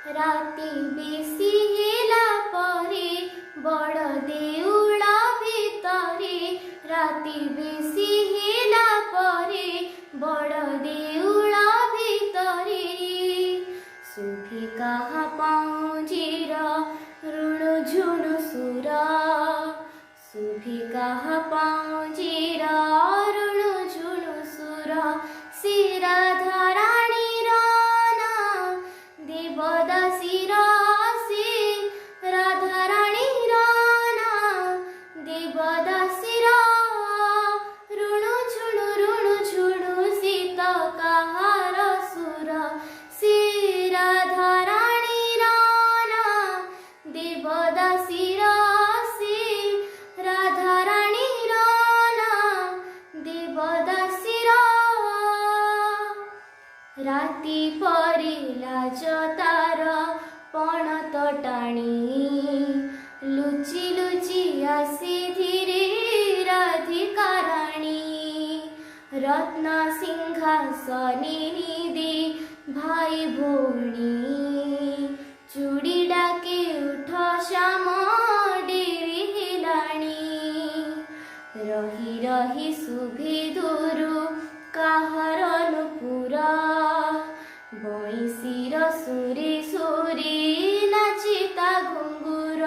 राति बेसी हेला परे बड़ देउला भितरे राति बेसी हेला परे बड़ देउला भितरे सुफी कहा पाउजीर ऋणु झुणु सुर सुफी कहा पाउजीर ऋणु झुणु सुर सिरा धराणी राना देवदासी रासी राधाराणी राना देवदासी रा ऋणु झुणु सीत कहार सुर सिरा धराणी राना देवदासी रासी राधाराणी राना देवदासी रा राति परिला जतार पण तटाणी लुचि लुचि आसी धीरे राधिका राणी रत्न सिंहासनी दे भाई भौणी चूड़ी डाके उठ श्याम डेरी हेलाणी रही रही सुभे दूरु काहर नुपुरा बईसीर सुरे सुरे नाचिता घुंगुर।